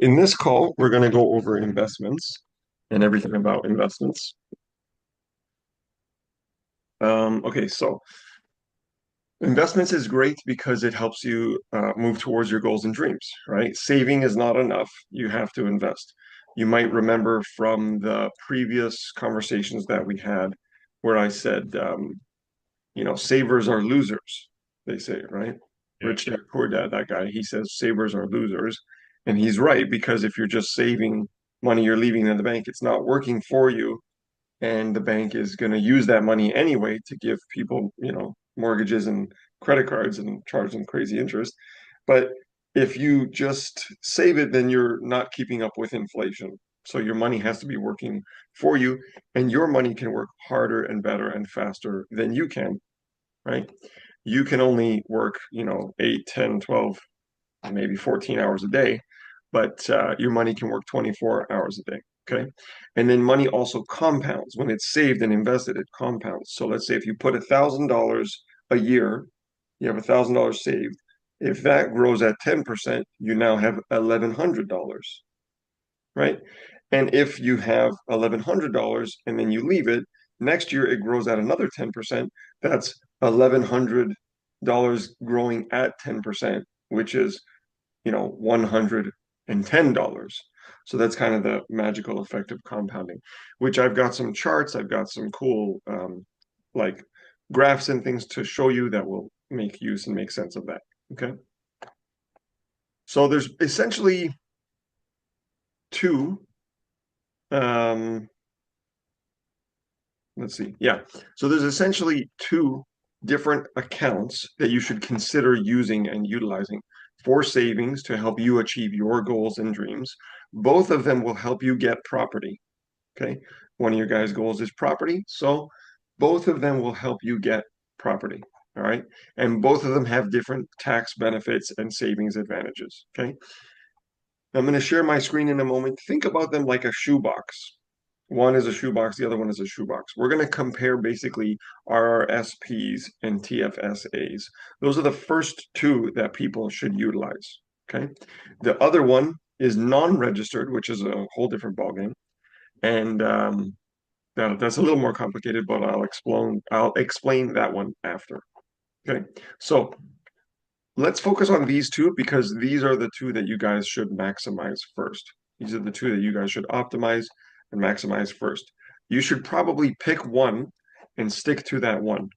In this call, we're going to go over investments and everything about investments. Okay, so investments is great because it helps you move towards your goals and dreams, right? Saving is not enough. You have to invest. You might remember from the previous conversations that we had where I said, savers are losers, they say, right? Yeah. Rich dad, poor dad, that guy, he says savers are losers. And he's right, because if you're just saving money you're leaving in the bank, it's not working for you. And the bank is going to use that money anyway to give people, mortgages and credit cards and charge them crazy interest. But if you just save it, then you're not keeping up with inflation. So your money has to be working for you, and your money can work harder and better and faster than you can, right? You can only work, 8, 10, 12, maybe 14 hours a day, but your money can work 24 hours a day. Okay. And then money also compounds. When it's saved and invested, it compounds. So let's say if you put $1,000 a year, you have $1,000 saved. If that grows at 10%, you now have $1,100, right? And if you have $1,100 and then you leave it, next year it grows at another 10%. That's $1,100 growing at 10%, which is, $110. So that's kind of the magical effect of compounding, which I've got some charts, I've got some cool like graphs and things to show you that will make use and make sense of that. Okay. So there's essentially two um let's see. Yeah. So there's essentially two different accounts that you should consider using and utilizing for savings to help you achieve your goals and dreams. Both of them will help you get property. Okay. One of your guys' goals is property. So both of them will help you get property. All right. And both of them have different tax benefits and savings advantages. Okay. I'm going to share my screen in a moment. Think about them like a shoebox. One is a shoebox, the other one is a shoebox. We're going to compare basically RRSPs and TFSAs. Those are the first two that people should utilize. Okay. The other one is non-registered, which is a whole different ballgame. And that's a little more complicated, but I'll explain that one after. Okay. So let's focus on these two because these are the two that you guys should maximize first. These are the two that you guys should optimize and maximize first. You should probably pick one and stick to that one.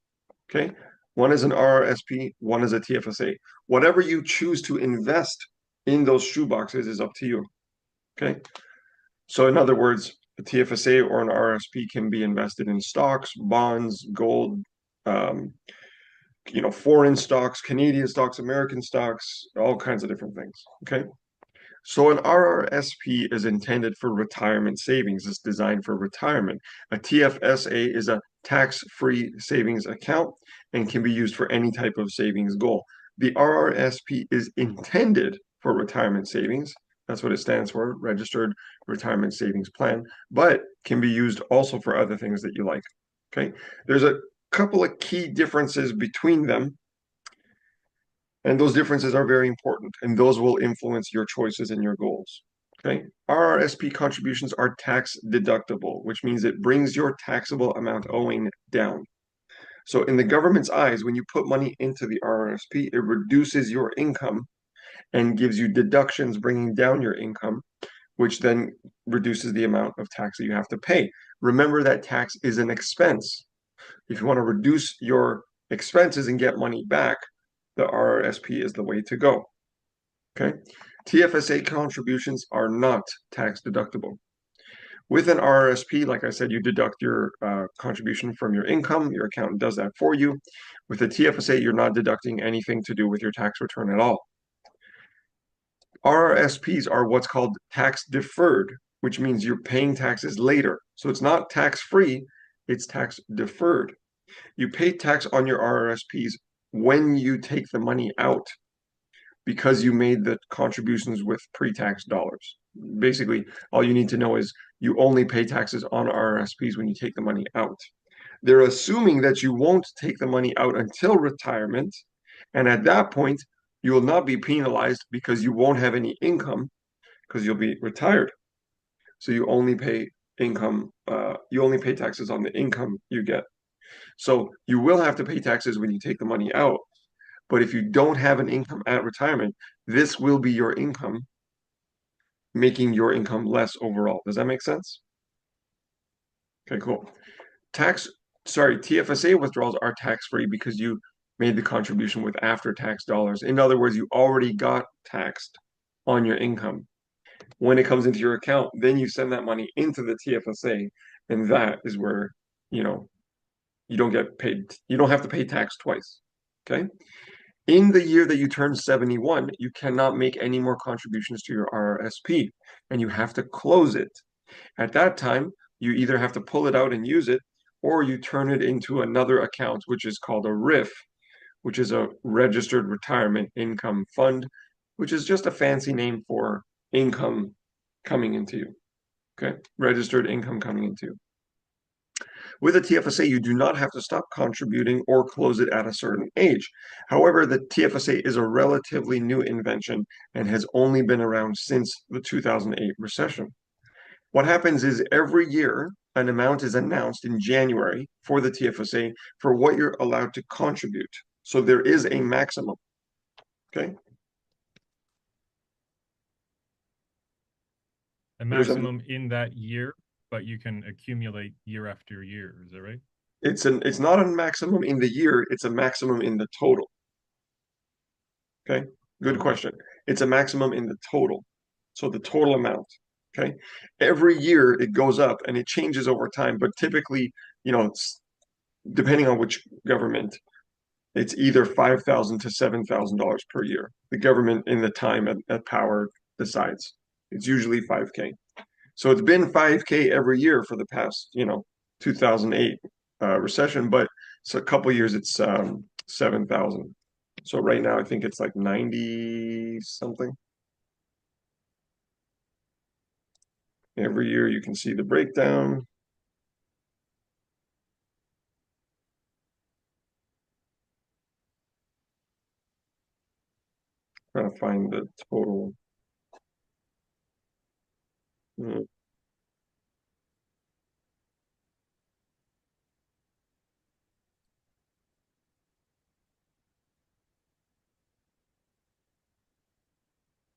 Okay. One is an RRSP, one is a TFSA. Whatever you choose to invest in those shoe boxes is up to you. Okay. So, in other words, a TFSA or an RRSP can be invested in stocks, bonds, gold, um, foreign stocks, Canadian stocks, American stocks, all kinds of different things. Okay. So an RRSP is intended for retirement savings. It's designed for retirement. A TFSA is a tax-free savings account and can be used for any type of savings goal. The RRSP is intended for retirement savings. That's what it stands for, Registered Retirement Savings Plan, but can be used also for other things that you like. Okay. There's a couple of key differences between them, and those differences are very important, and those will influence your choices and your goals. Okay. RRSP contributions are tax deductible, which means it brings your taxable amount owing down. So, in the government's eyes, when you put money into the RRSP, it reduces your income and gives you deductions, bringing down your income, which then reduces the amount of tax that you have to pay. Remember that tax is an expense. If you want to reduce your expenses and get money back, the RRSP is the way to go. Okay. TFSA contributions are not tax deductible. With an RRSP, like I said, you deduct your contribution from your income. Your accountant does that for you. With a TFSA, you're not deducting anything to do with your tax return at all. RRSPs are what's called tax deferred, which means you're paying taxes later. So it's not tax free, it's tax deferred. You pay tax on your RRSPs when you take the money out because you made the contributions with pre-tax dollars. Basically, all you need to know is you only pay taxes on RRSPs when you take the money out. They're assuming that you won't take the money out until retirement. And at that point, you will not be penalized because you won't have any income because you'll be retired. So you only pay income, you only pay taxes on the income you get. So you will have to pay taxes when you take the money out. But if you don't have an income at retirement, this will be your income, making your income less overall. Does that make sense? Okay, cool. Tax, sorry, TFSA withdrawals are tax-free because you made the contribution with after-tax dollars. In other words, you already got taxed on your income. When it comes into your account, then you send that money into the TFSA, and that is where, you know, you don't get paid, you don't have to pay tax twice. Okay? In the year that you turn 71, you cannot make any more contributions to your RRSP, and you have to close it. At that time, you either have to pull it out and use it, or you turn it into another account, which is called a RIF, which is a registered retirement income fund, which is just a fancy name for income coming into you. Okay, registered income coming into you. With a TFSA, you do not have to stop contributing or close it at a certain age. However, the TFSA is a relatively new invention and has only been around since the 2008 recession. What happens is every year, an amount is announced in January for the TFSA for what you're allowed to contribute. So there is a maximum. Okay. A There's a maximum in that year, but you can accumulate year after year. Is that right? it's not a maximum in the year, it's a maximum in the total. Okay. Good Okay. question. It's a maximum in the total. So the total amount. Okay. Every year it goes up and it changes over time, but typically, depending on which government, it's either $5,000 to $7,000 per year. The government in the time at power decides. It's usually 5K. So it's been 5K every year for the past, 2008 recession, but so a couple years it's 7,000. So right now I think it's like 90 something. Every year you can see the breakdown. Trying to find the total. uh,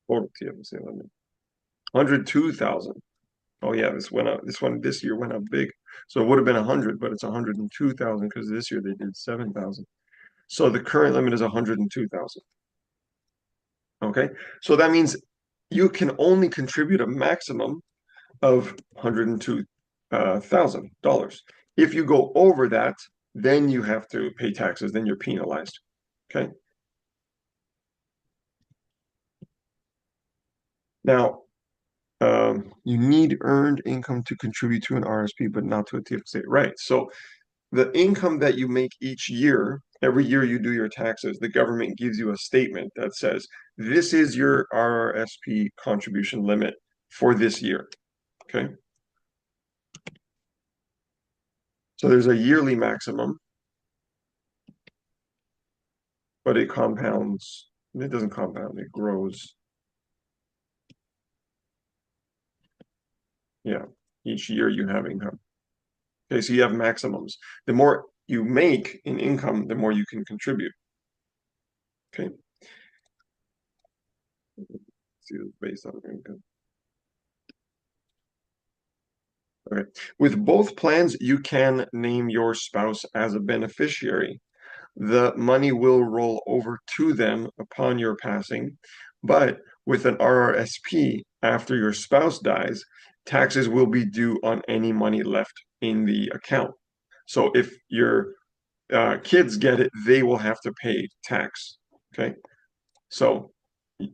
Total TFSA limit. 102,000. Oh yeah, this went up. This one this year went up big. So it would have been 100, but it's 102,000 because this year they did 7,000. So the current limit is 102,000. Okay. So that means you can only contribute a maximum of $102,000. If you go over that, then you have to pay taxes, then you're penalized. Okay. Now, you need earned income to contribute to an RSP, but not to a TFSA. Right. So the income that you make each year, every year you do your taxes, the government gives you a statement that says, this is your RRSP contribution limit for this year. Okay. So there's a yearly maximum, but it compounds. It doesn't compound, it grows. Yeah. Each year you have income. Okay. So you have maximums. The more you make in income, the more you can contribute. Okay. See, it's based on income. Okay. With both plans, you can name your spouse as a beneficiary. The money will roll over to them upon your passing, but with an RRSP, after your spouse dies, taxes will be due on any money left in the account. So if your kids get it, they will have to pay tax. Okay. So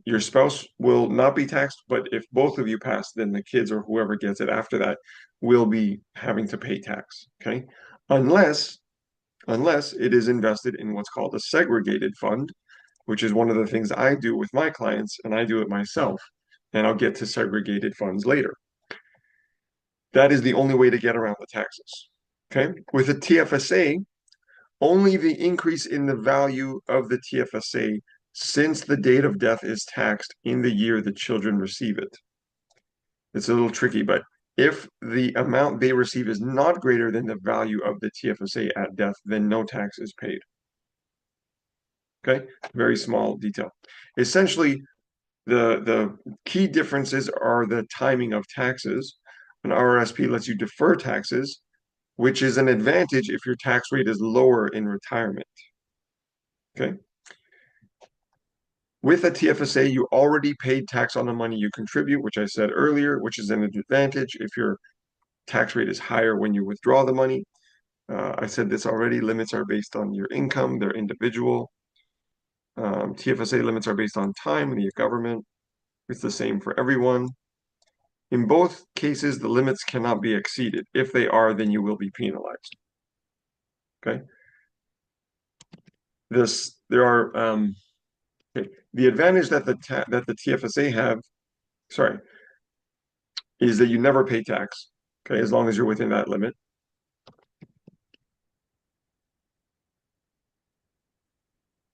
your spouse will not be taxed, but if both of you pass, then the kids or whoever gets it after that will be having to pay tax. Okay. Unless unless it is invested in what's called a segregated fund, which is one of the things I do with my clients, and I do it myself. And I'll get to segregated funds later. That is the only way to get around the taxes. Okay. With a TFSA, only the increase in the value of the TFSA since the date of death is taxed in the year the children receive it. it's a little tricky, but if the amount they receive is not greater than the value of the TFSA at death, then no tax is paid. Okay, very small detail. Essentially, the key differences are the timing of taxes. An RRSP lets you defer taxes, which is an advantage if your tax rate is lower in retirement. Okay. With a TFSA, you already paid tax on the money you contribute, which I said earlier, which is an advantage if your tax rate is higher when you withdraw the money. I said this already, limits are based on your income, they're individual. TFSA limits are based on time and the government. It's the same for everyone. In both cases, the limits cannot be exceeded. If they are, then you will be penalized. Okay. There are okay. The advantage that the TFSA have, sorry, is that you never pay tax. Okay, as long as you're within that limit.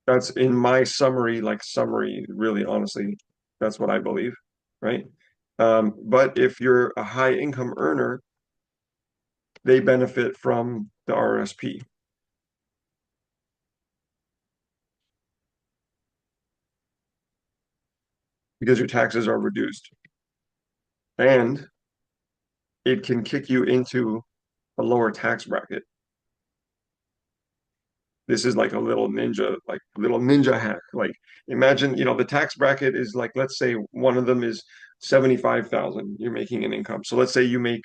That's in my summary, like summary, really honestly, that's what I believe, right? But if you're a high income earner, they benefit from the RSP because your taxes are reduced. And it can kick you into a lower tax bracket. This is like a little ninja hack. Like imagine, the tax bracket is like, let's say one of them is 75,000 you're making an income. So let's say you make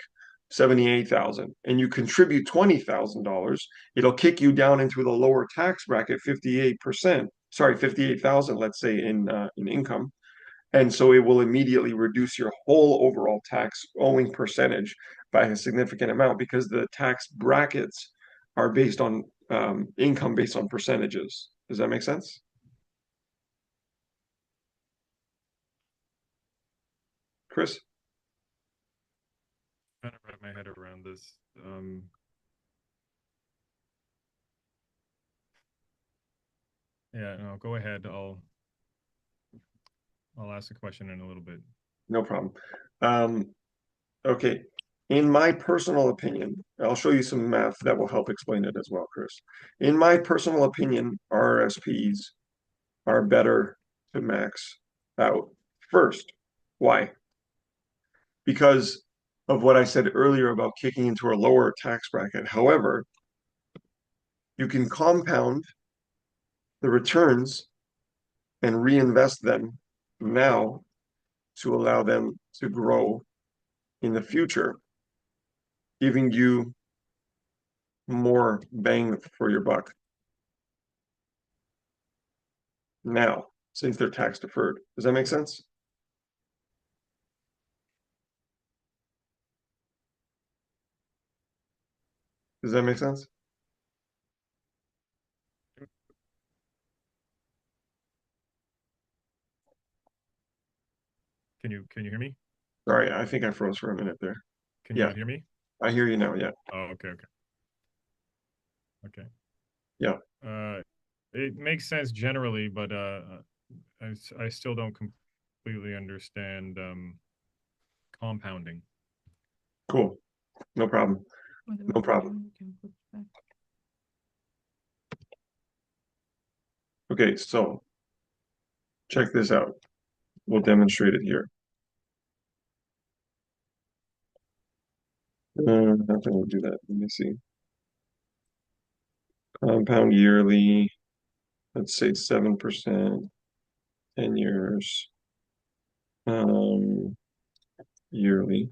78,000 and you contribute $20,000, it'll kick you down into the lower tax bracket, 58%. Sorry, 58,000, let's say in income. And so it will immediately reduce your whole overall tax owing percentage by a significant amount because the tax brackets are based on income based on percentages. Does that make sense? Chris? Trying to wrap my head around this. Yeah, no, go ahead. I'll ask a question in a little bit. No problem. Um, okay. In my personal opinion, I'll show you some math that will help explain it as well, Chris. In my personal opinion, RRSPs are better to max out first. Why? Because of what I said earlier about kicking into a lower tax bracket. However, you can compound the returns and reinvest them now to allow them to grow in the future, giving you more bang for your buck now, since they're tax deferred. Does that make sense? Does that make sense? Can you hear me? Sorry, I think I froze for a minute there. Can you Yeah, not hear me? I hear you now. Yeah, Oh, okay, okay, okay. yeah. Uh, it makes sense generally, but I still don't completely understand compounding. Cool. No problem. No problem. Okay, so check this out. We'll demonstrate it here. How can we do that? Let me see. Compound yearly, let's say 7%, 10 years, yearly,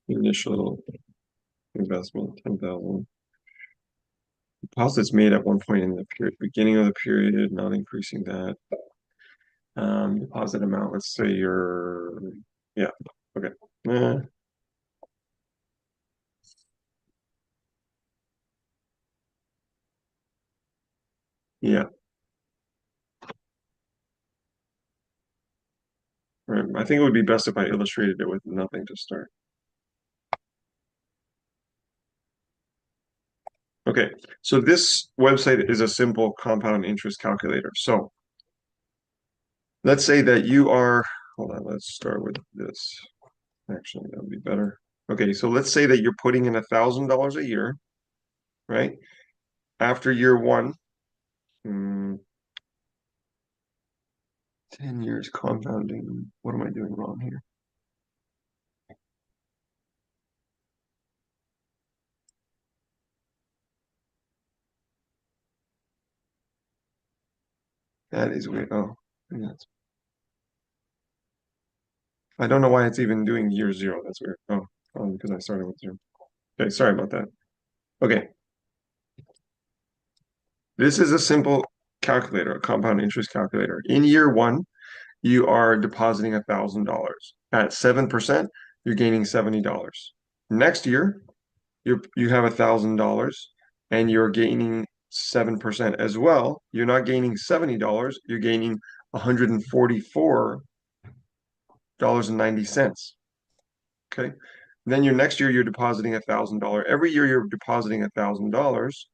initial investment, 10,000. Deposits made at one point in the period, beginning of the period, not increasing that. Deposit amount, let's say yeah, okay. Yeah, right. I think it would be best if I illustrated it with nothing to start. Okay, so this website is a simple compound interest calculator. So let's say that you are, hold on, let's start with this. Actually, that would be better. Okay, so let's say that you're putting in $1,000 a year, right? After year one, hmm, 10 years compounding. What am I doing wrong here? That is weird. Oh, I don't know why it's even doing year zero. That's weird. Oh, probably because I started with zero. Okay, sorry about that. Okay, this is a simple calculator, a compound interest calculator. In year one, you are depositing $1,000. At 7%, you're gaining $70. Next year, you have $1,000 and you're gaining 7% as well. You're not gaining $70, you're gaining $144.90. Okay. Then your next year you're depositing $1,000. Every year you're depositing $1,000,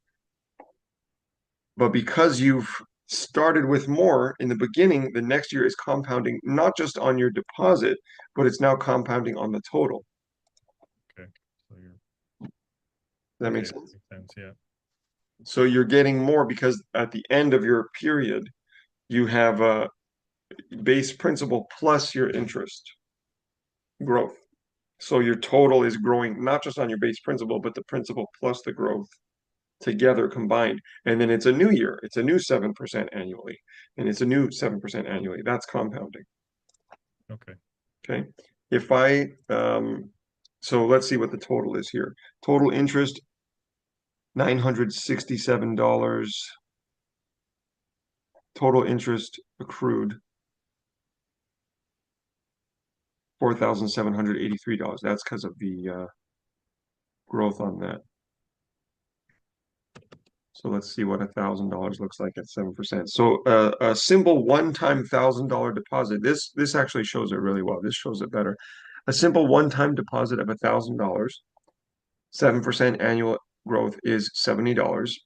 but because you've started with more in the beginning, the next year is compounding not just on your deposit, but it's now compounding on the total. Okay. So you're Does that make okay. sense? Makes sense. Yeah. So you're getting more because at the end of your period, you have a base principal plus your interest growth. So your total is growing not just on your base principal, but the principal plus the growth together combined. And then it's a new year. It's a new 7% annually. And it's a new 7% annually. That's compounding. Okay. Okay. If I, so let's see what the total is here. Total interest, $967. Total interest accrued, $4,783. That's because of the growth on that. So let's see what $1,000 looks like at 7%. So a simple one-time $1,000 deposit. This actually shows it really well. This shows it better. A simple one-time deposit of $1,000, 7% annual growth is $70.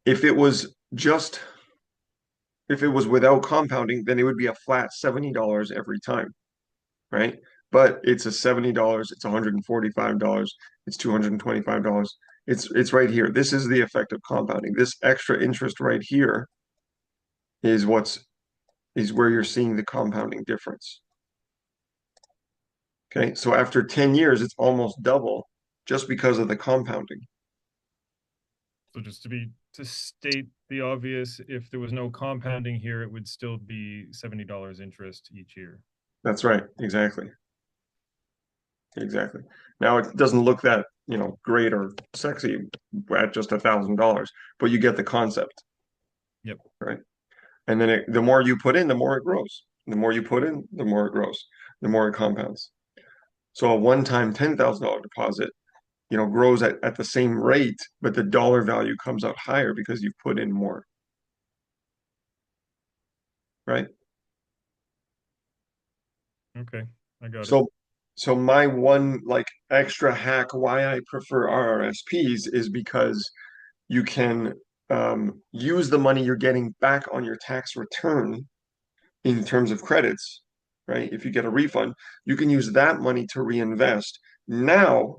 If it was just if it was without compounding, then it would be a flat $70 every time, right? But it's a $70, it's $145, it's $225. It's right here. This is the effect of compounding. This extra interest right here is where you're seeing the compounding difference. Okay, so after 10 years, it's almost double just because of the compounding. So just to state the obvious, if there was no compounding here, it would still be $70 interest each year. That's right, exactly. Exactly. Now it doesn't look that, great or sexy at just $1,000, but you get the concept, Yep. right? And then the more you put in, the more it grows. The more you put in, the more it grows, the more it compounds. So a one-time $10,000 deposit, grows at the same rate, but the dollar value comes out higher because you've put in more, right? Okay. I got it. So, so my one like extra hack why I prefer RRSPs is because you can use the money you're getting back on your tax return in terms of credits, right? If you get a refund, you can use that money to reinvest now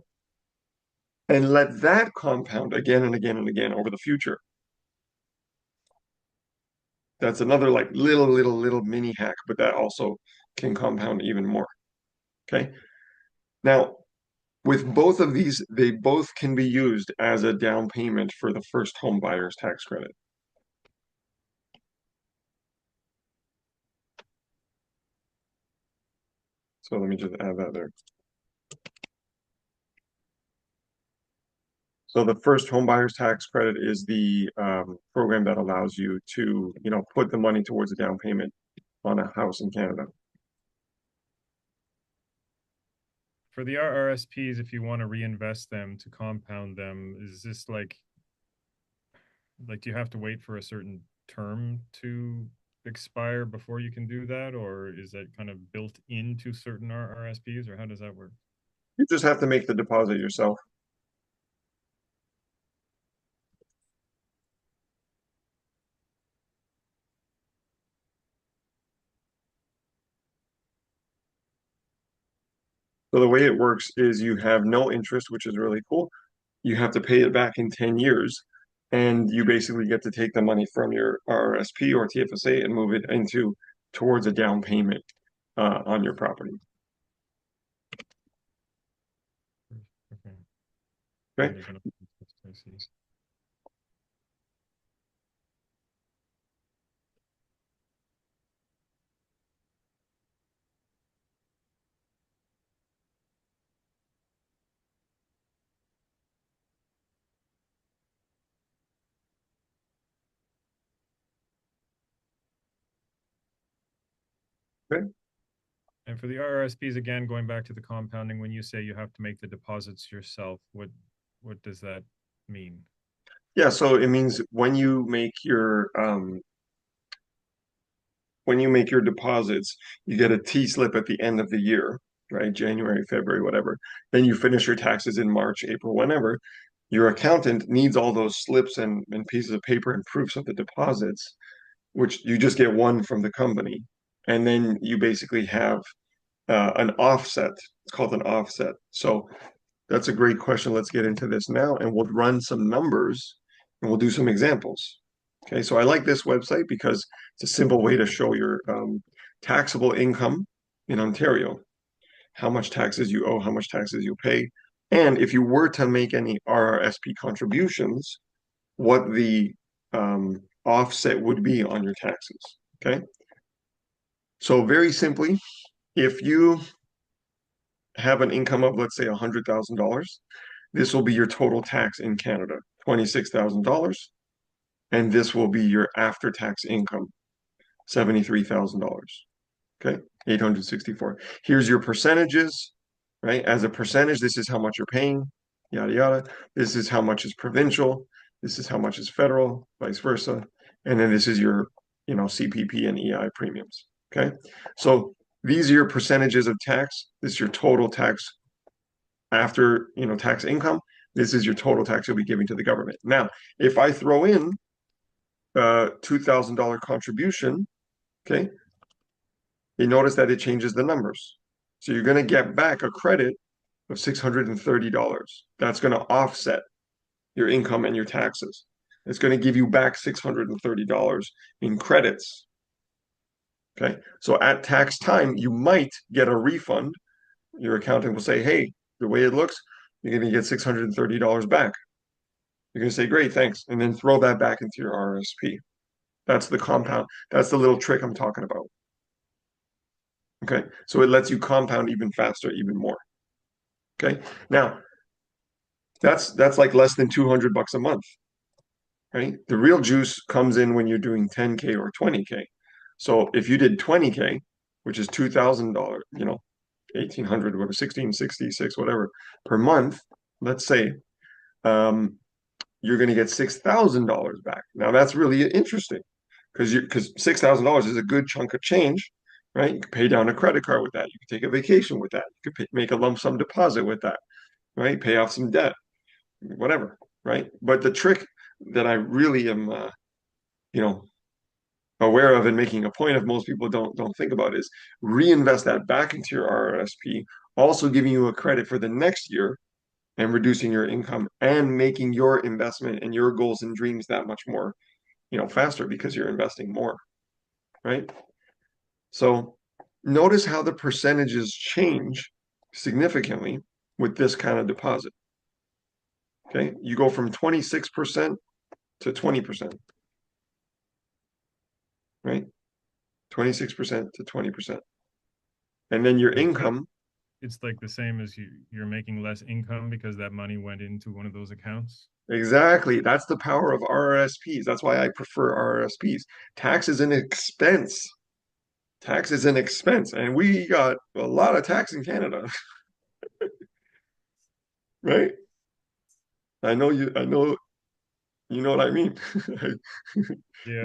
and let that compound again and again and again over the future. That's another like little mini hack, but that also can compound even more. Okay. Now, with both of these, they both can be used as a down payment for the first home buyer's tax credit. So let me just add that there. So the first home buyer's tax credit is the program that allows you to, put the money towards a down payment on a house in Canada. For the RRSPs, if you want to reinvest them to compound them, is this like do you have to wait for a certain term to expire before you can do that, or is that kind of built into certain RRSPs, or how does that work? You just have to make the deposit yourself. So the way it works is you have no interest, which is really cool. You have to pay it back in 10 years, and you basically get to take the money from your RRSP or TFSA and move it into towards a down payment on your property. Okay. Okay. And there's an I see. Okay. And for the RRSPs, again, going back to the compounding, when you say you have to make the deposits yourself, what does that mean? Yeah, so it means when you make your deposits, you get a T slip at the end of the year, right? January, February, whatever. Then you finish your taxes in March, April, whenever. Your accountant needs all those slips and pieces of paper and proofs of the deposits, which you just get one from the company. And then you basically have an offset. It's called an offset. So that's a great question. Let's get into this now, and we'll run some numbers and we'll do some examples. Okay, so I like this website because it's a simple way to show your taxable income in Ontario, how much taxes you owe, how much taxes you pay, and if you were to make any RRSP contributions, what the offset would be on your taxes. Okay, so very simply, if you have an income of, let's say, $100,000, this will be your total tax in Canada, $26,000. And this will be your after-tax income, $73,000. Okay, 864. Here's your percentages, right? As a percentage, this is how much you're paying, yada, yada. This is how much is provincial. This is how much is federal, vice versa. And then this is your, CPP and EI premiums. Okay, so these are your percentages of tax. This is your total tax after, tax income. This is your total tax you'll be giving to the government. Now, if I throw in a $2,000 contribution, okay, you notice that it changes the numbers. So you're going to get back a credit of $630. That's going to offset your income and your taxes. It's going to give you back $630 in credits. Okay, so at tax time, you might get a refund. Your accountant will say, hey, the way it looks, you're going to get $630 back. You're going to say, great, thanks, and then throw that back into your RSP. That's the compound. That's the little trick I'm talking about. Okay, so it lets you compound even faster, even more. Okay, now that's like less than 200 bucks a month, right? The real juice comes in when you're doing 10K or 20K. So if you did 20K, which is $2,000, 1,800, whatever, 1,666, whatever per month, let's say, um, you're going to get $6,000 back. Now that's really interesting because $6,000 is a good chunk of change, right? You can pay down a credit card with that. You can take a vacation with that. You could make a lump sum deposit with that, right? Pay off some debt, whatever, right? But the trick that I really am, you know, aware of and making a point of, most people don't think about, is reinvest that back into your RRSP, also giving you a credit for the next year and reducing your income and making your investment and your goals and dreams that much more, faster because you're investing more, right? So notice how the percentages change significantly with this kind of deposit. Okay, you go from 26% to 20%, right? 26% to 20%. And then your So income, it's like the same as you're making less income because that money went into one of those accounts. exactly. That's the power of RRSPs. That's why I prefer RRSPs. Tax is an expense. Tax is an expense. And we got a lot of tax in Canada, right? I know you know what I mean. Yeah.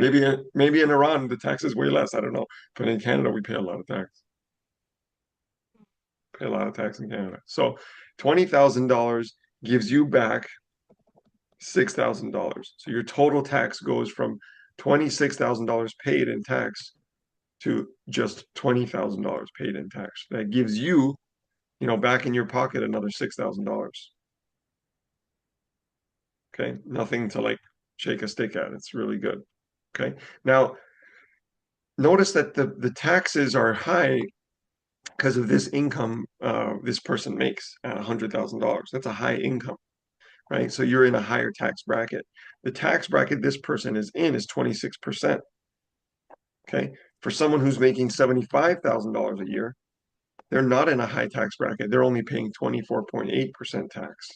Maybe in Iran the tax is way less. I don't know. But in Canada we pay a lot of tax. Pay a lot of tax in Canada. So $20,000 gives you back $6,000. So your total tax goes from $26,000 paid in tax to just $20,000 paid in tax. That gives you back in your pocket another $6,000. Okay, nothing to like shake a stick at. It's really good. Okay, now notice that the taxes are high because of this income this person makes at $100,000. That's a high income, right? So you're in a higher tax bracket. The tax bracket this person is in is 26%. Okay, for someone who's making $75,000 a year, they're not in a high tax bracket. They're only paying 24.8% tax.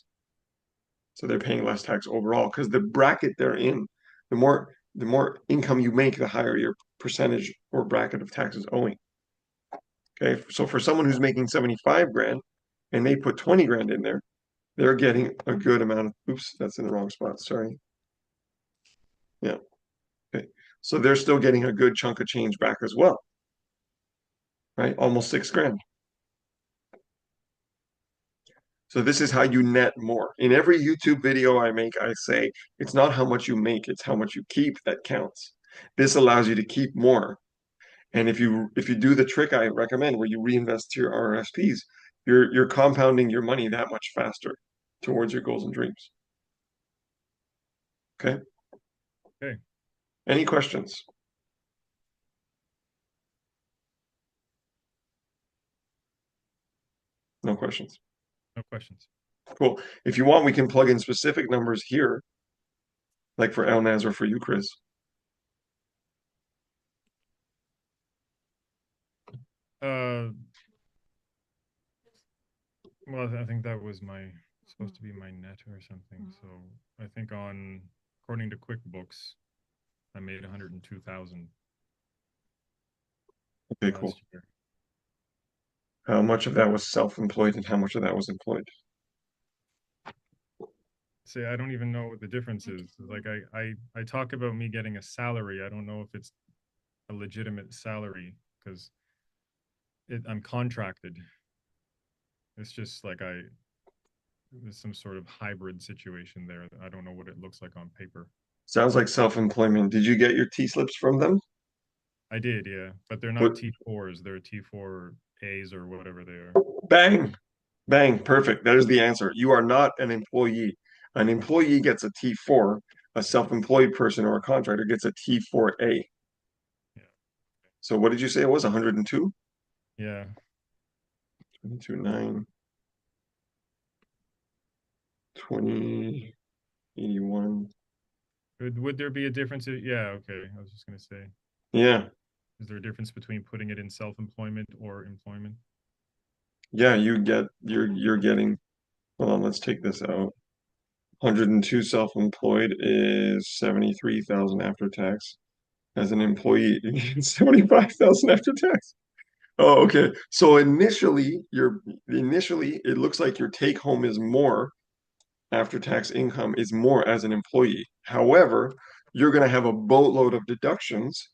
So they're paying less tax overall because the bracket they're in, the more income you make, the higher your percentage or bracket of taxes owing. Okay, so for someone who's making 75 grand and they put 20 grand in there, they're getting a good amount of, oops, that's in the wrong spot. Sorry. Yeah. Okay. So they're still getting a good chunk of change back as well, right? Almost 6 grand. So this is how you net more. In every YouTube video I make, I say it's not how much you make, it's how much you keep that counts. This allows you to keep more. And if you do the trick I recommend where you reinvest your RRSPs, you're compounding your money that much faster towards your goals and dreams. Okay? Okay. Any questions? No questions. No questions. Cool. If you want, we can plug in specific numbers here, like for Elnaz or for you, Chris. Uh, well, I think that was my supposed to be my net or something. So I think according to QuickBooks, I made 102,000 Okay, cool. last year. How much of that was self-employed and how much of that was employed? Say I don't even know what the difference is. Like I talk about me getting a salary. I don't know if it's a legitimate salary because I'm contracted. It's just like there's some sort of hybrid situation there. I don't know what it looks like on paper. Sounds like self-employment. Did you get your T-slips from them? I did, yeah, but they're not What? T4s. They're T4As or whatever they are. Bang, bang, perfect. There's the answer. You are not an employee. An employee gets a T4. A self-employed person or a contractor gets a T4A. Yeah. So what did you say it was? 102? Yeah. 22, 9, 20, 81. Would there be a difference? Yeah, okay. I was just gonna say, Yeah. is there a difference between putting it in self-employment or employment? Yeah, you're getting, hold on, let's take this out. 102 self-employed is 73,000 after tax. As an employee, 75,000 after tax. Oh, okay. So initially it looks like your take home is more after tax income is more as an employee. However, you're going to have a boatload of deductions,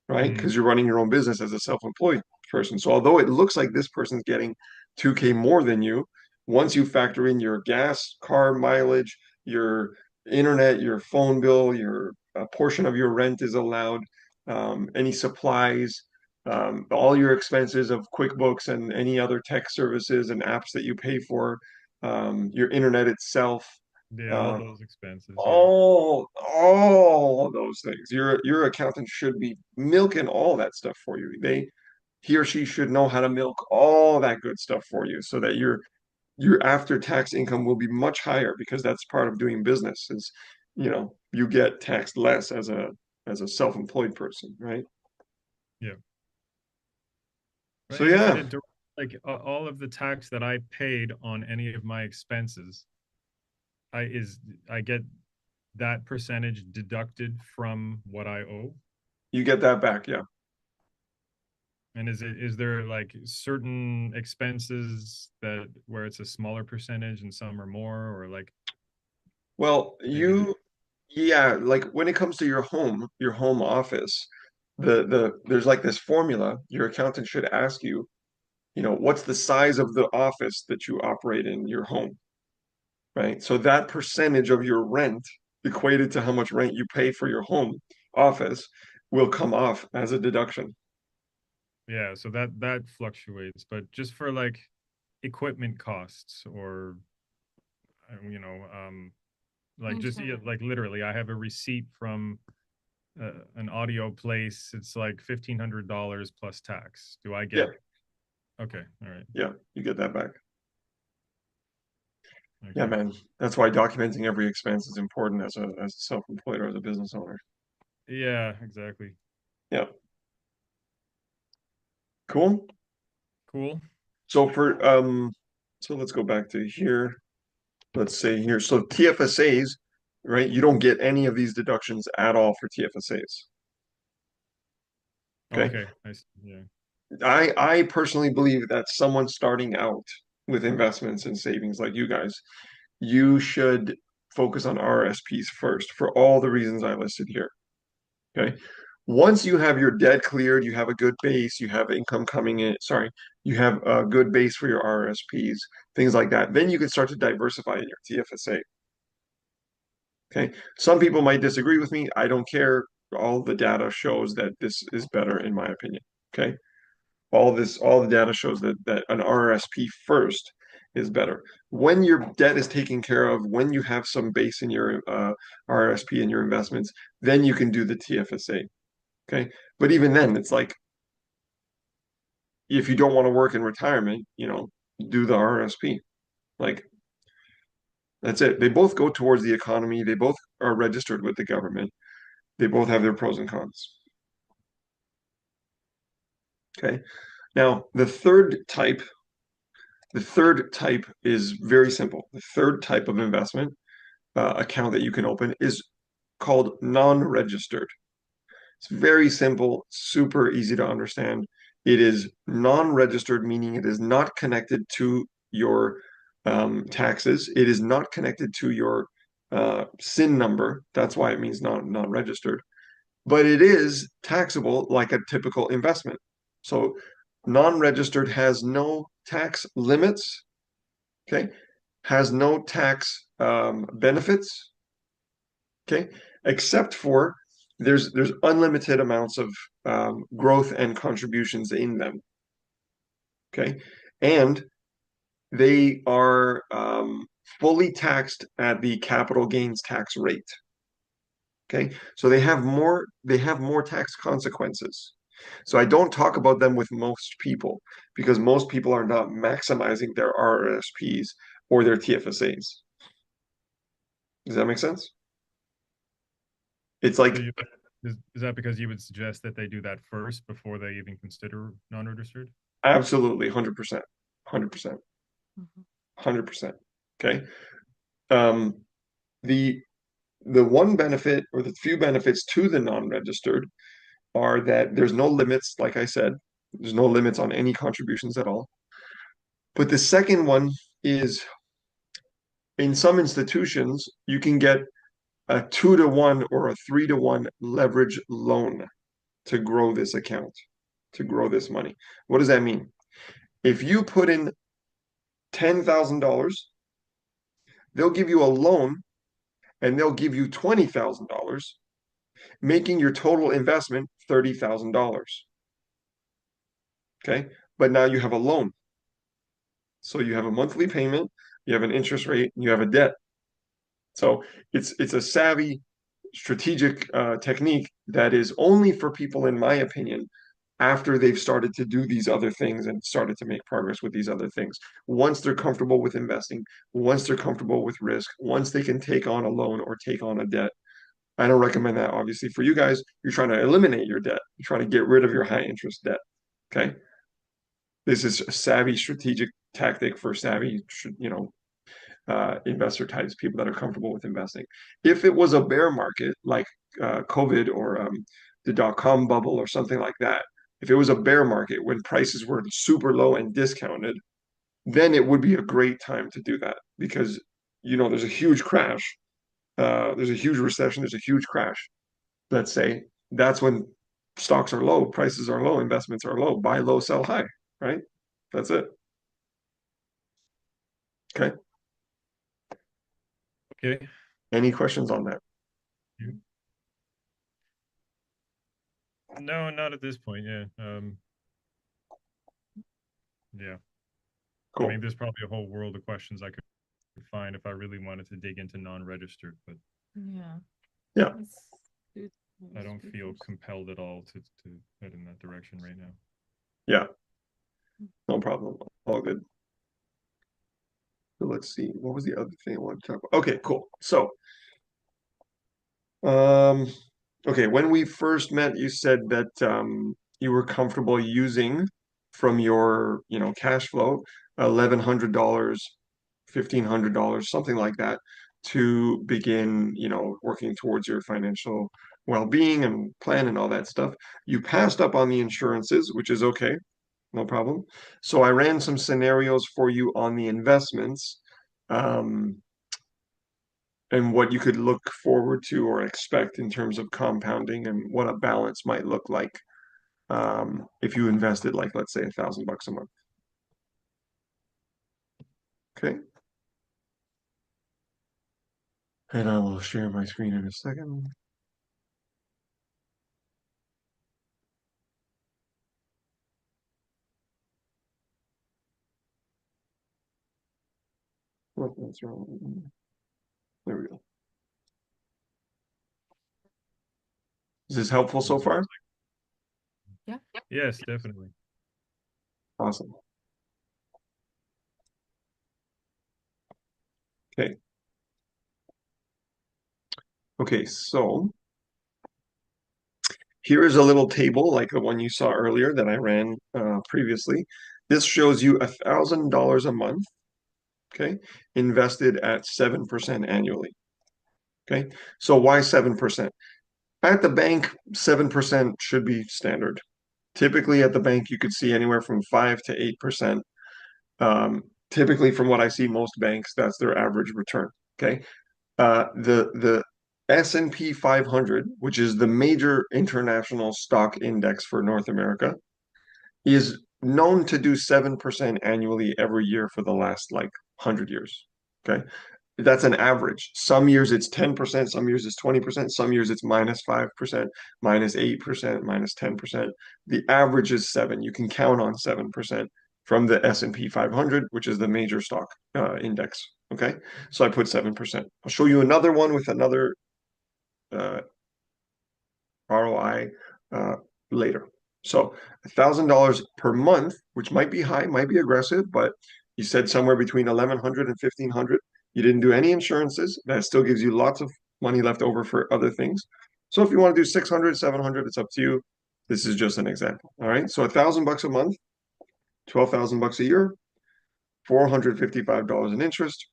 right? Mm, Because you're running your own business as a self-employed person. So although it looks like this person's getting 2K more than you, once you factor in your gas, car mileage, your internet, your phone bill, your a portion of your rent is allowed, any supplies, all your expenses of QuickBooks and any other tech services and apps that you pay for, your internet itself, yeah, all uh, those expenses. Yeah. all those things. Your accountant should be milking all that stuff for you. He or she should know how to milk all that good stuff for you so that your after tax income will be much higher because that's part of doing business is, you get taxed less as a self-employed person, right? Yeah. Right. So And is it yeah, a like all of the tax that I paid on any of my expenses, I get that percentage deducted from what I owe? you get that back, yeah. And is there like certain expenses that where it's a smaller percentage and some are more, or like Well, maybe the yeah, like when it comes to your home office, there's like this formula your accountant should ask you, what's the size of the office that you operate in your home, right? So that percentage of your rent equated to how much rent you pay for your home office will come off as a deduction. yeah, so that fluctuates, but just for like equipment costs or you know, like just yeah, Insurance. like literally, I have a receipt from an audio place. It's like $1,500 plus tax. Do I Yeah, get? Okay, all right, yeah, you get that back. Yeah, okay, man. That's why documenting every expense is important as a self-employed or as a business owner. yeah, exactly. Yeah, cool. Cool. So so let's go back to here. Let's say here. So TFSAs, right? You don't get any of these deductions at all for TFSAs. Okay. Okay, I see. Yeah. I personally believe that someone starting out with investments and savings like you guys, you should focus on RSPs first for all the reasons I listed here. Okay. Once you have your debt cleared, you have a good base, you have income coming in, sorry, you have a good base for your RSPs, things like that, then you can start to diversify in your TFSA. Okay. Some people might disagree with me. I don't care. All the data shows that this is better, in my opinion. Okay. All the data shows that an RRSP first is better. When your debt is taken care of, when you have some base in your RRSP and your investments, then you can do the TFSA. Okay. But even then, it's like if you don't want to work in retirement, do the RRSP. Like that's it. They both go towards the economy. They both are registered with the government. They both have their pros and cons. Okay. Now, the third type is very simple. The third type of investment account that you can open is called non-registered. It's very simple, super easy to understand. It is non-registered, meaning it is not connected to your taxes. It is not connected to your SIN number. That's why it means non-registered. But it is taxable like a typical investment. So non-registered has no tax limits, okay? Has no tax benefits, okay? Except for there's unlimited amounts of growth and contributions in them, okay? And they are fully taxed at the capital gains tax rate, okay? So they have more tax consequences. So I don't talk about them with most people because most people are not maximizing their RRSPs or their TFSAs. Does that make sense? It's So like you is that because you would suggest that they do that first before they even consider non-registered? absolutely 100%, 100%, Mhm. 100%. Okay. Um, the the one benefit or the few benefits to the non-registered are that there's no limits, like I said, there's no limits on any contributions at all. But the second one is in some institutions, you can get a 2-to-1 or a 3-to-1 leverage loan to grow this account, to grow this money. What does that mean? If you put in $10,000, they'll give you a loan and they'll give you $20,000, making your total investment $30,000. Okay. But now you have a loan. So you have a monthly payment, you have an interest rate, and you have a debt. So it's a savvy, strategic technique that is only for people, in my opinion, after they've started to do these other things and started to make progress with these other things. Once they're comfortable with investing, once they're comfortable with risk, once they can take on a loan or take on a debt. I don't recommend that, obviously. For you guys, you're trying to eliminate your debt. You're trying to get rid of your high interest debt. Okay. This is a savvy strategic tactic for savvy, investor types, people that are comfortable with investing. If it was a bear market like COVID or the dot-com bubble or something like that, if it was a bear market when prices were super low and discounted, then it would be a great time to do that because there's a huge crash, there's a huge recession, there's a huge crash. Let's say that's when stocks are low, prices are low, investments are low, buy low, sell high, right? That's it. Okay. Okay. Any questions on that? You- No, not at this point. Yeah. Yeah. I Cool. mean, there's probably a whole world of questions I could find if I really wanted to dig into non-registered, but Yeah. Yeah. It's good. I It's don't good feel for compelled at all to head in that direction right now. Yeah. No problem. All good. So let's see. What was the other thing I wanted to talk about? Okay, cool. So, um, okay, when we first met, you said that you were comfortable using from your, cash flow, $1,100, $1,500, something like that, to begin, working towards your financial well-being and plan and all that stuff. You passed up on the insurances, which is okay, no problem. So I ran some scenarios for you on the investments. Um, and what you could look forward to or expect in terms of compounding and what a balance might look like if you invested like let's say $1,000 a month. Okay, and I will share my screen in a second. That's wrong. There we go. Is this helpful so It far? sounds Yeah. like yes, definitely. Awesome. Okay. Okay, so here is a little table like the one you saw earlier that I ran previously. This shows you $1,000 a month, okay, invested at 7% annually. Okay, so why 7%? At the bank, 7% should be standard. Typically, at the bank, you could see anywhere from 5 to 8%. Typically, from what I see, most banks, that's their average return. Okay, the S&P 500, which is the major international stock index for North America, is known to do 7% annually every year for the last like 100 years. Okay, that's an average. Some years it's 10%, some years it's 20%, some years it's -5%, -8%, -10%. The average is 7. You can count on 7% from the S&P 500, which is the major stock index. Okay, so I put 7%. I'll show you another one with another uh, ROI later. So $1,000 per month, which might be high, might be aggressive, but you said somewhere between 1,100 and 1,500. You didn't do any insurances. That still gives you lots of money left over for other things. So if you want to do 600, 700, it's up to you. This is just an example. All right. So $1,000 a month, 12,000 bucks a year, $455 in interest.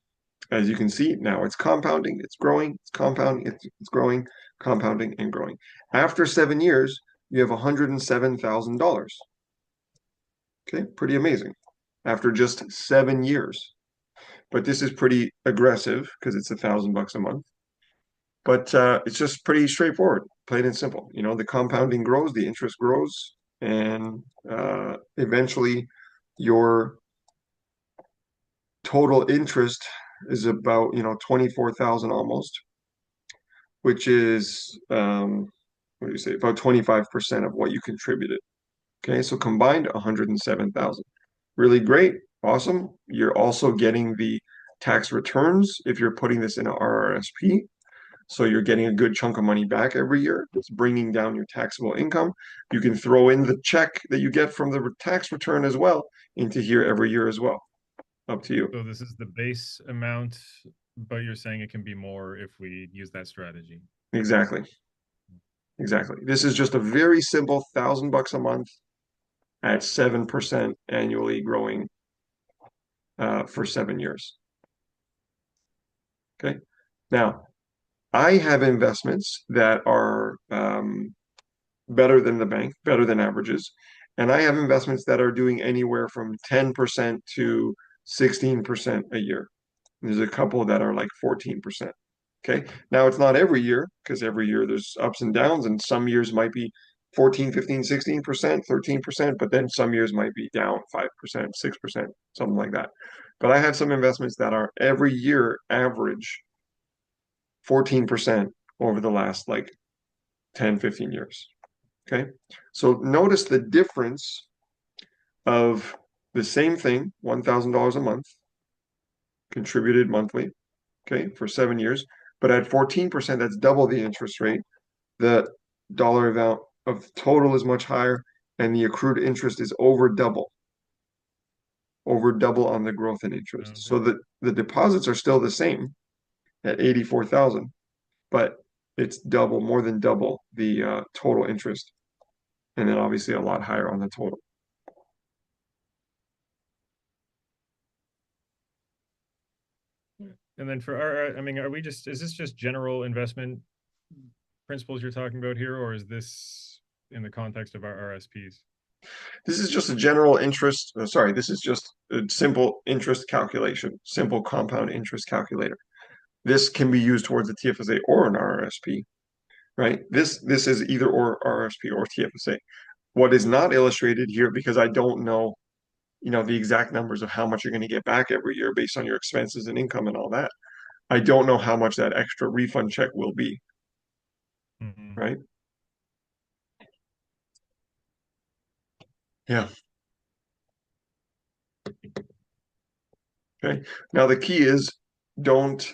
As you can see, now it's compounding, it's growing, it's compounding, it's growing, compounding, and growing. After 7 years, you have $107,000. Okay, pretty amazing. After just 7 years. But this is pretty aggressive because it's $1,000 a month. But it's just pretty straightforward, plain and simple. The compounding grows, the interest grows, and eventually your total interest is about 24,000 almost, which is what do you say, about 25% of what you contributed. Okay, so combined 107,000. Really great, awesome. You're also getting the tax returns if you're putting this in a RRSP. So you're getting a good chunk of money back every year. It's bringing down your taxable income. You can throw in the check that you get from the tax return as well into here every year as well. Up to you. So this is the base amount, but you're saying it can be more if we use that strategy. Exactly. Exactly. This is just a very simple $1,000 a month at 7% annually growing for 7 years. Okay. Now, I have investments that are better than the bank, better than averages. And I have investments that are doing anywhere from 10% to 16% a year. There's a couple that are like 14%. Okay. Now it's not every year because every year there's ups and downs, and some years might be 14, 15, 16%, 13%, but then some years might be down 5%, 6%, something like that. But I have some investments that are every year average 14% over the last like 10, 15 years. Okay. So notice the difference of the same thing, $1,000 a month, contributed monthly, okay, for 7 years. But at 14%, that's double the interest rate. The dollar amount of total is much higher, and the accrued interest is over double on the growth in interest. Okay. So the deposits are still the same at 84,000, but it's double, more than double the total interest, and then obviously a lot higher on the total. And then for our, I mean, is this just general investment principles you're talking about here, or is this in the context of our RSPs? This is just a general interest. Sorry, this is just a simple interest calculation, simple compound interest calculator. This can be used towards a TFSA or an RRSP, right? This is either or RRSP or TFSA. What is not illustrated here, because I don't know, the exact numbers of how much you're going to get back every year based on your expenses and income and all that. I don't know how much that extra refund check will be, Mhm. right? Yeah. Okay. Now the key is don't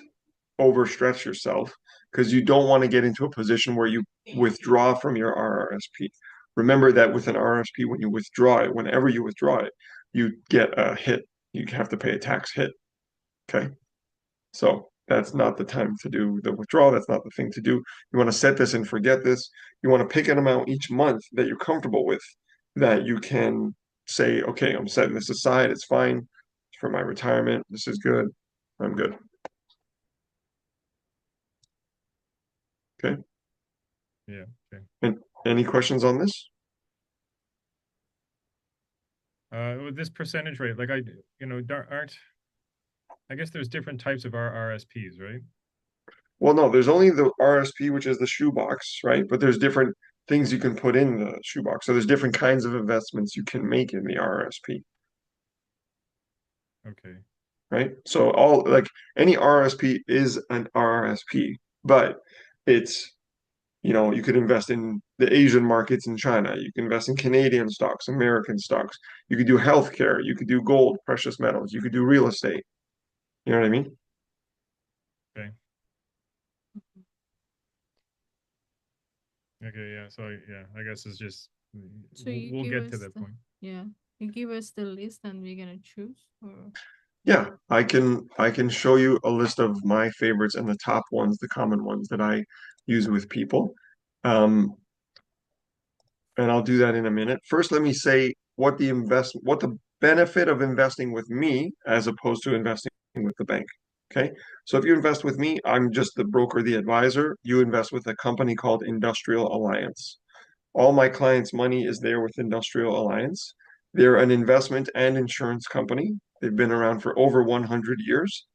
overstretch yourself because you don't want to get into a position where you withdraw from your RRSP. Remember that with an RRSP, when you withdraw it, whenever you withdraw it, you get a hit. You have to pay a tax hit. Okay. So that's not the time to do the withdrawal. That's not the thing to do. You want to set this and forget this. You want to pick an amount each month that you're comfortable with, that you can say, okay, I'm setting this aside. It's fine. It's for my retirement. This is good. I'm good. Okay. Yeah. Okay. And any questions on this? With this percentage rate, like aren't, I guess there's different types of RRSPs, right? Well, no, there's only the RSP, which is the shoebox, right? But there's different things you can put in the shoebox. So there's different kinds of investments you can make in the RSP, Okay. right? So all like any RSP is an RRSP, but it's, you could invest in the Asian markets in China. You can invest in Canadian stocks, American stocks. You could do healthcare. You could do gold, precious metals. You could do real estate. You know what I mean? Okay. Okay. Yeah. So yeah, I guess it's just So you we'll give get to us that the, point. yeah, you give us the list and we're gonna choose, or Yeah, I can show you a list of my favorites and the top ones, the common ones that I use with people. Um, and I'll do that in a minute. First, let me say what the benefit of investing with me as opposed to investing with the bank. Okay. So if you invest with me, I'm just the broker, the advisor. You invest with a company called Industrial Alliance. All my clients' money is there with Industrial Alliance. They're an investment and insurance company. They've been around for over 100 years.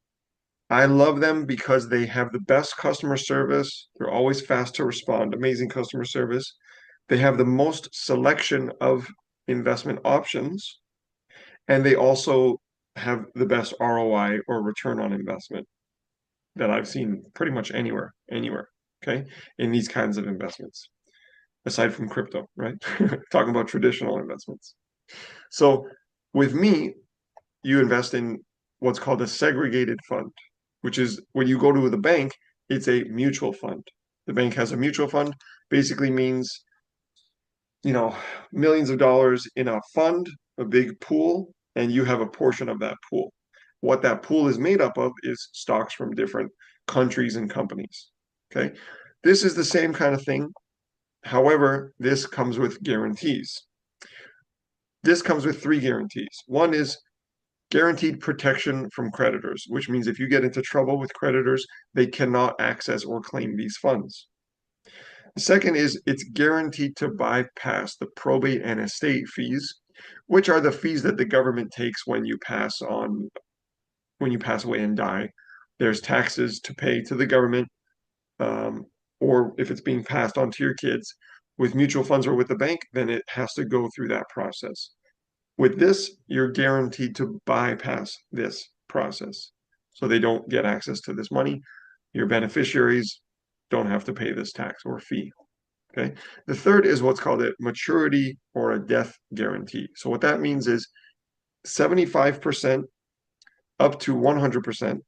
I love them because they have the best customer service. They're always fast to respond, amazing customer service. They have the most selection of investment options, and they also have the best ROI or return on investment that I've seen pretty much anywhere, okay, in these kinds of investments, aside from crypto, right? Talking about traditional investments. So with me, you invest in what's called a segregated fund, which is when you go to the bank, it's a mutual fund. The bank has a mutual fund, basically means, millions of dollars in a fund, a big pool, and you have a portion of that pool. What that pool is made up of is stocks from different countries and companies. Okay. This is the same kind of thing. However, this comes with guarantees. This comes with three guarantees. One is guaranteed protection from creditors, which means if you get into trouble with creditors, they cannot access or claim these funds. The second is it's guaranteed to bypass the probate and estate fees, which are the fees that the government takes when you pass away and die. There's taxes to pay to the government, um, or if it's being passed on to your kids. With mutual funds or with the bank, then it has to go through that process. With this, you're guaranteed to bypass this process. So they don't get access to this money. Your beneficiaries don't have to pay this tax or fee. Okay. The third is what's called a maturity or a death guarantee. So what that means is 75% up to 100%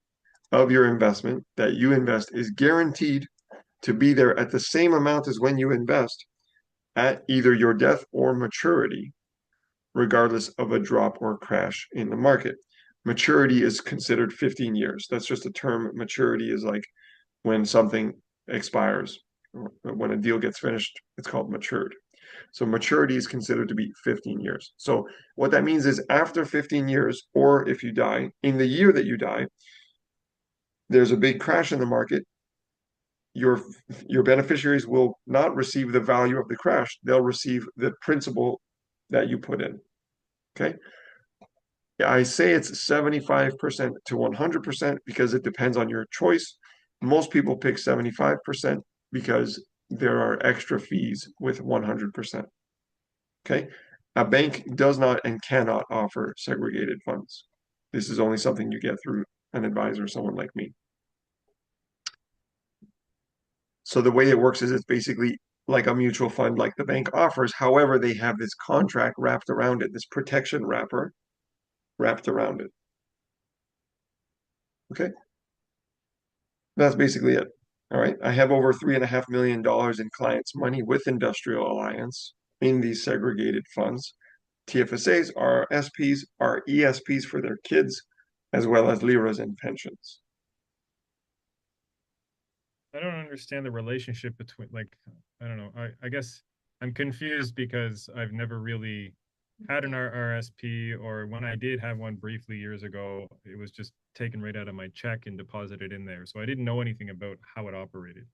of your investment that you invest is guaranteed to be there at the same amount as when you invest at either your death or maturity, regardless of a drop or crash in the market. Maturity is considered 15 years. That's just a term. Maturity is like when something expires, when a deal gets finished, it's called matured. So maturity is considered to be 15 years. So what that means is after 15 years, or if you die, in the year that you die, there's a big crash in the market, your your beneficiaries will not receive the value of the crash. They'll receive the principal that you put in. Okay. I say it's 75% to 100% because it depends on your choice. Most people pick 75% because there are extra fees with 100%. Okay. A bank does not and cannot offer segregated funds. This is only something you get through an advisor, someone like me. So the way it works is it's basically like a mutual fund like the bank offers. However, they have this contract wrapped around it, this protection wrapper wrapped around it. Okay. That's basically it. All right. I have over $3.5 million in clients' money with Industrial Alliance in these segregated funds. TFSAs, RRSPs, RESPs for their kids, as well as LIRAs and pensions. I don't understand the relationship between like I don't know. I guess I'm confused because I've never really had an RRSP, or when I did have one briefly years ago, it was just taken right out of my check and deposited in there. So I didn't know anything about how it operated.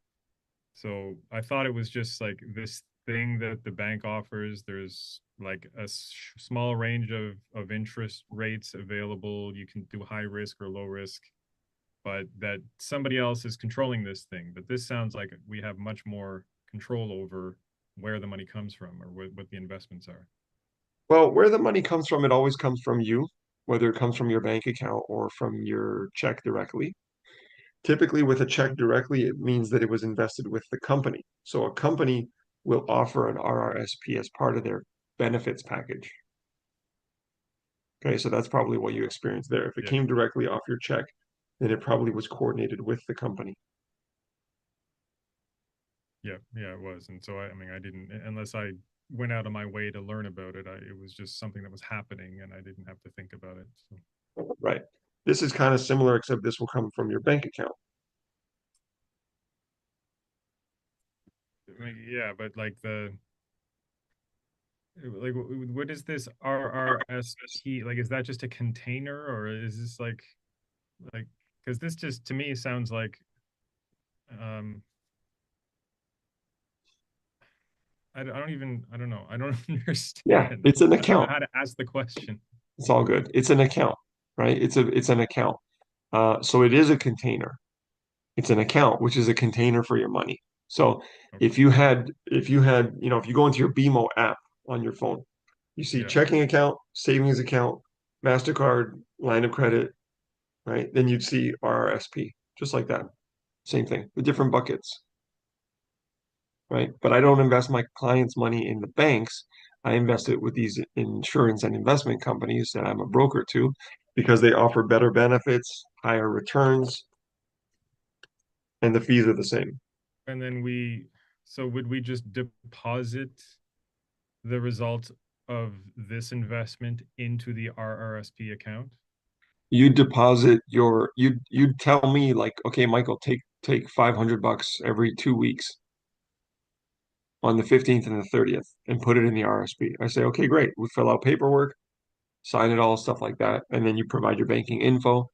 So I thought it was just like this thing that the bank offers. There's like a small range of interest rates available. You can do high risk or low risk, but that somebody else is controlling this thing. But this sounds like we have much more control over where the money comes from or what the investments are. Well, where the money comes from, it always comes from you, whether it comes from your bank account or from your check directly. Typically, with a check directly, it means that it was invested with the company. So a company will offer an RRSP as part of their benefits package. Okay, so that's probably what you experienced there. If it Yeah, came directly off your check, then it probably was coordinated with the company. yeah, it was. And so I mean, I didn't unless I went out of my way to learn about it. It was just something that was happening, and I didn't have to think about it. So, Right. This is kind of similar, except this will come from your bank account. I mean, yeah, but like what is this RRSP? Like, is that just a container, or is this like because this just to me sounds like um I don't even I don't know. I don't Yeah, understand. it's an I don't even know account. how to ask the question. It's all good. It's an account, right? It's an account. So it is a container. It's an account, which is a container for your money. So Okay. if you go into your BMO app on your phone, you see Yeah. checking account, savings account, MasterCard, line of credit, right? Then you'd see RRSP, just like that. Same thing, with different buckets, right? But I don't invest my clients' money in the banks. I invest it with these insurance and investment companies that I'm a broker to because they offer better benefits, higher returns, and the fees are the same. And then so would we just deposit the result of this investment into the RRSP account? You deposit you'd tell me like, okay, Michael, take $500 every 2 weeks on the 15th and the 30th and put it in the RSP. I say, okay, great. We fill out paperwork, sign it all, stuff like that, and then you provide your banking info,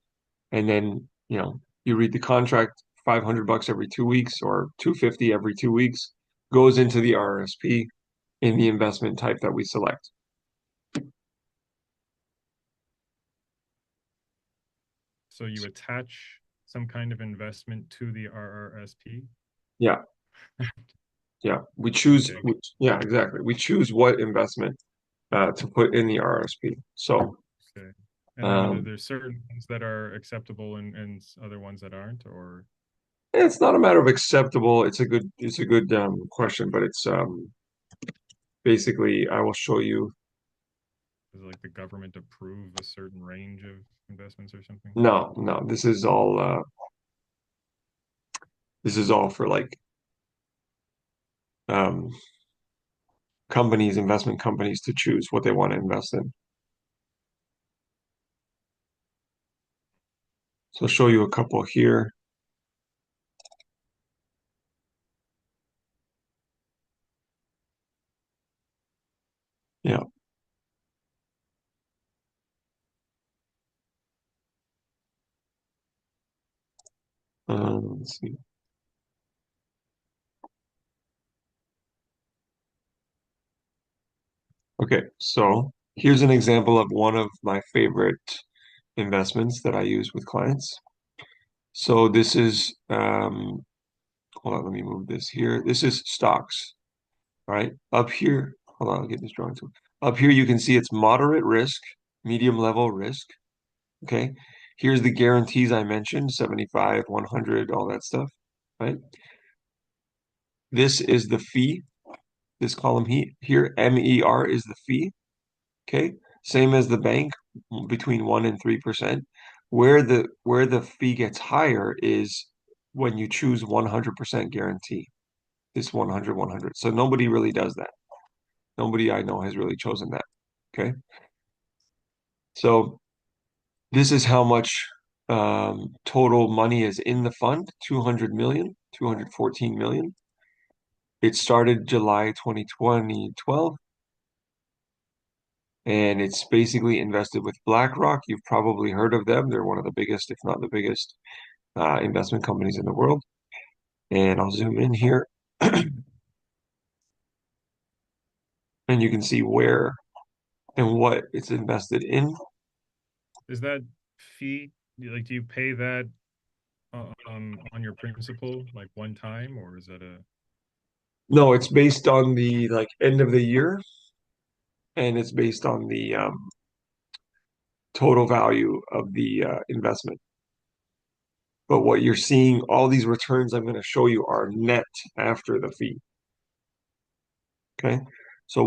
and then you read the contract. $500 every 2 weeks or 250 every 2 weeks goes into the RSP in the investment type that we select. So you attach some kind of investment to the RRSP? Yeah, yeah. We choose, Okay. yeah, exactly. We choose what investment to put in the RSP. So, Okay. And then um, there's certain ones that are acceptable and other ones that aren't, or it's not a matter of acceptable. It's a good question, but it's basically I will show you. Does like the government approve a certain range of investments or something? No, no, this is all for like um companies, investment companies to choose what they want to invest in. So I'll show you a couple here. Yeah. Let's see. Okay, so here's an example of one of my favorite investments that I use with clients. So this is hold on, let me move this here. This is stocks. All right. Up here, hold on, I'll get this drawing to. Up here you can see it's moderate risk, medium level risk. Okay. Here's the guarantees I mentioned, 75, 100, all that stuff. Right. This is the fee. This column here, MER is the fee. Okay. Same as the bank, between 1 and 3%. Where the fee gets higher is when you choose 100% guarantee. This 100, 100. So nobody really does that. Nobody I know has really chosen that. Okay. So this is how much total money is in the fund, 200 million, 214 million. It started July 2012, and it's basically invested with BlackRock. You've probably heard of them. They're one of the biggest, if not the biggest, investment companies in the world. And I'll zoom in here, and you can see where and what it's invested in. Is that fee, like, do you pay that on your principal like one time, or is that a No, it's based on the like end of the year, and it's based on the total value of the investment. But what you're seeing, all these returns I'm going to show you are net after the fee. Okay. So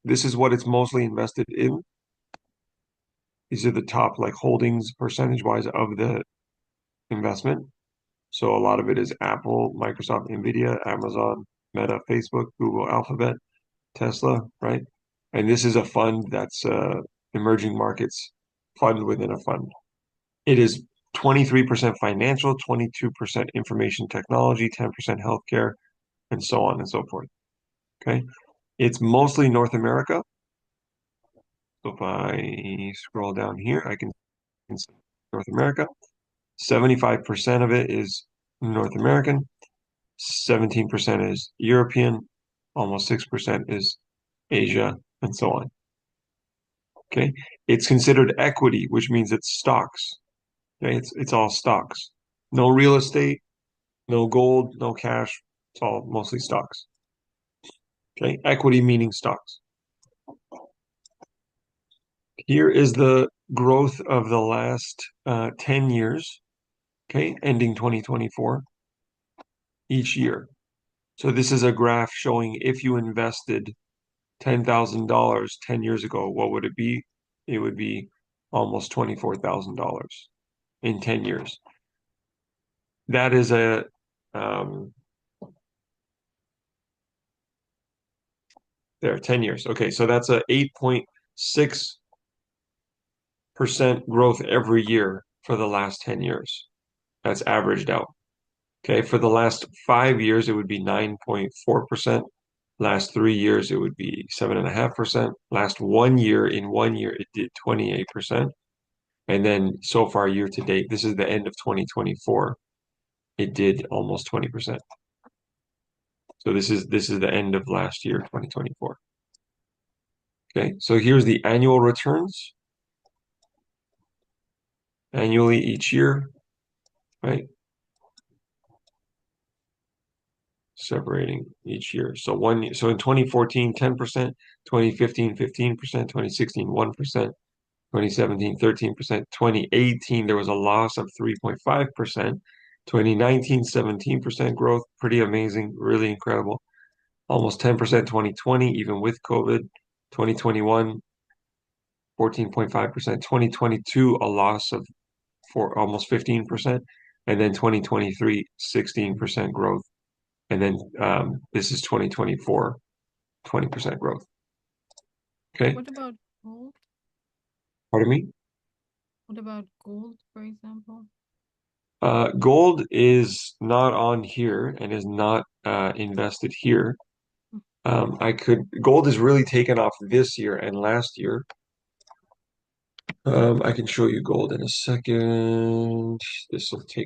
this is what it's mostly invested in. These are the top like holdings percentage wise of the investment. So a lot of it is Apple, Microsoft, Nvidia, Amazon, Meta, Facebook, Google, Alphabet, Tesla, right? And this is a fund that's emerging markets fund within a fund. It is 23% financial, 22% information technology, 10% healthcare, and so on and so forth. Okay. It's mostly North America. So if I scroll down here, I can see North America. 75% of it is North American, 17% is European, almost 6% is Asia, and so on. Okay. It's considered equity, which means it's stocks. Okay. It's all stocks. No real estate, no gold, no cash. It's all mostly stocks. Okay. Equity meaning stocks. Here is the growth of the last 10 years, okay, ending 2024, each year. So this is a graph showing if you invested $10,000 10 years ago, what would it be? It would be almost $24,000 in 10 years. That is um, there, 10 years. Okay, so that's a 8.6% growth every year for the last 10 years. That's averaged out. Okay, for the last 5 years, it would be 9.4%. Last 3 years, it would be 7.5%. Last 1 year, in 1 year, it did 28%. And then so far, year to date, this is the end of 2024, it did almost 20%. So this is the end of last year, 2024. Okay, so here's the annual returns annually each year, right? Separating each year. So in 2014, 10%, 2015, 15%, 2016, 1%, 2017, 13%, 2018, there was a loss of 3.5%, 2019, 17% growth, pretty amazing, really incredible. Almost 10% 2020, even with COVID, 2021, 14.5%. 2022, a loss of for almost 15%. And then 2023, 16% growth. And then this is 2024, 20% growth. Okay. What about gold? Pardon me? What about gold, for example? Gold is not on here and is not invested here. Gold is really taken off this year and last year. I can show you gold in a second. This will take